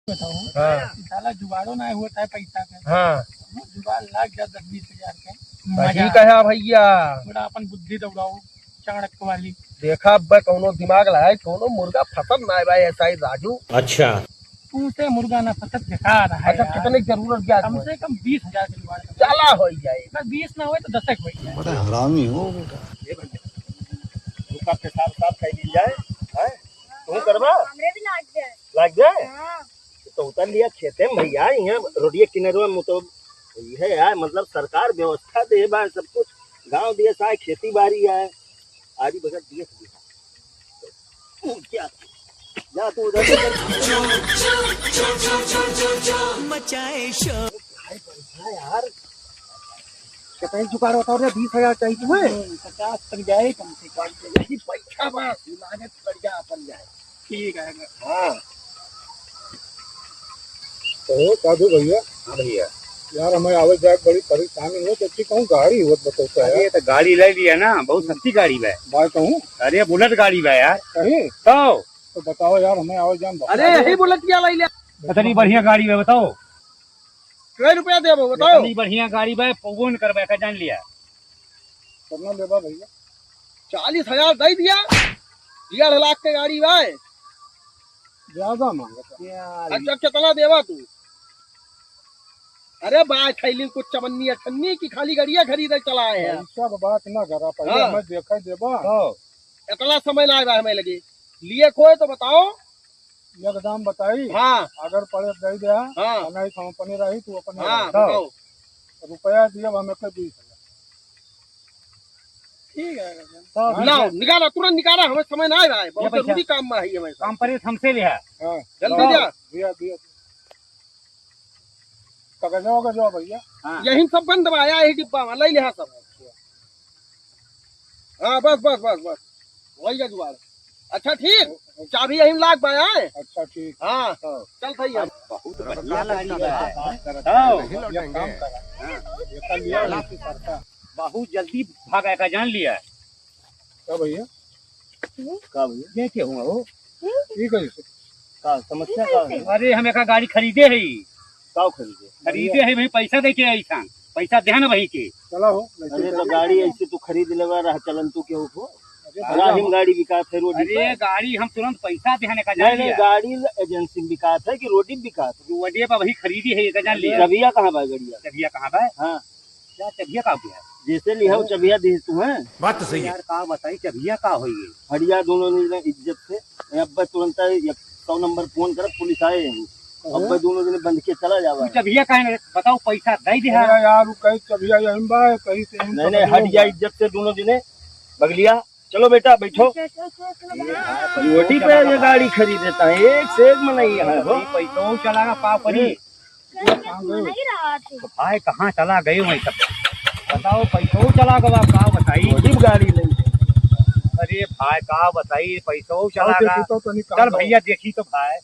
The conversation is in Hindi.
बताओ। हाँ साला जुगाड़ो ना होता है पैसा का। हाँ जुगाड़ लाग गया 10-20 हजार का। सही कहा भैया। थोड़ा अपन बुद्धि दौड़ाओ चाणक्य वाली। देखा अब कौनो दिमाग लगाए कौनो मुर्गा फसल ना भाई ऐसा ही राजू। अच्छा तुमसे मुर्गा ना फसत दिखा रहा है अच्छा यार। कितने की जरूरत क्या कम से कम 20 हजार के जुगाड़ कर। चला हो जाए। अगर 20 ना हो तो 10 हो जाए। बड़ा हरामी हो बेटा। रुका पेशाब साफ कर दी जाए हैं तू करवा हमरे भी लग जाए हाँ। तो उतर लिया खेते में भैया यहाँ रोडिये किनारे में तो है यार मतलब सरकार व्यवस्था दे बा सब कुछ गांव देश आए खेती बाड़ी है आदि बगैर देश भी है। क्या जा तू उधर मचाए शोर यार कितना जुगाड़ बताओ रे 20 हजार चाहिए तुम्हें 50 तक जाए कम से कम। यही पैसा बस लागत बढ़ जा अपन जाए। ठीक है। हाँ तो साधु भैया हाँ भैया यार हमें आवे जाए बड़ी परेशानी हो तो कहूँ गाड़ी हो बताता है अरे तो गाड़ी ले लिया ना, बहुत सस्ती गाड़ी बा। बात कहूँ अरे बुलेट गाड़ी बा यार। कहीं तो बताओ यार हमें आवे जान अरे यही बुलेटिया लाई ले इतनी बढ़िया गाड़ी बा, बताओ कितने रुपया देबो बताओ। इतनी बढ़िया गाड़ी बा, पौगो न करवा का जान लिया। करना लेबा भैया 40,000 दे दिया 1.5 लाख के गाड़ी भाई। ज्यादा मांगा अच्छा कितना देवा तू। अरे बात थैली कुछ चवन्नी अठन्नी की खाली गाड़िया खरीदे चला आए हैं। पैसा का बात ना करा पहले हाँ। हमें देखा देबा इतना समय ना आया हमें लगे लिए खोए तो बताओ। एकदम बताई हाँ अगर पड़े दे दिया हाँ नहीं तो हम अपने रही तू अपने हाँ रही। बताओ। रुपया दिया हमें 20,000। ठीक है। लाओ निकाला तुरंत निकाला हमें समय ना आया है बहुत पैसा। जरूरी काम में है हमें काम पर हमसे लिया। हाँ जल्दी जा। दिया दिया कगजो जाओ भैया। यही सब बंद बा आया ही डिब्बा में ले लिया सब। हाँ बस बस बस बस वही का जुगाड़। अच्छा ठीक चाबी यही लाग पाया है। अच्छा ठीक हाँ चल भैया बहुत बढ़िया गाड़ी बा। ये काम करा ये कर लिया इसी करता बहुत जल्दी भागा का जान लिया। क्या भैया का भैया देखे हुआ वो ठीक है का समस्या का है अरे हम एक गाड़ी खरीदे है, का खरीदे। खरीदे है भाई, पैसा दे के ऐसा पैसा दे ना वही के। चला हो अरे तो गाड़ी ऐसे तू खरीद लेवा रहा चलन तू क्यों हो राहिम गाड़ी विकास है रोडी अरे गाड़ी हम तुरंत पैसा देने का नहीं जान नहीं लिया। गाड़ी एजेंसी में विकास है कि रोडी में विकास है। वडिया पर वही खरीदी है का जान लिया। चबिया कहाँ बा गड़िया। चबिया कहाँ बा? हाँ क्या चबिया का गया जैसे लिया चबिया दे तू है बात तो सही यार। का बताई चबिया का होई हड़िया दोनों ने इज्जत से अब तुरंत 100 नंबर फोन कर पुलिस आए अब दोनों दिन बंद के चला जावा। चबिया का बताओ पैसा दे दे अरे यार कहीं चबिया यहीं बा कहीं से नहीं नहीं हट जा इज्जत से दोनों दिने बगलिया। चलो बेटा बैठो रोटी पे ये गाड़ी खरीदेता है एक से एक में नहीं है हो। पैसा चला पाव पड़ी नहीं रहा थे। तो भाई कहाँ चला गए वही सब बताओ। पैसा चला गया का बताई। रोडी में गाड़ी नहीं अरे भाई का बताई पैसा चला गया। तो नहीं चल भैया देखी तो भाई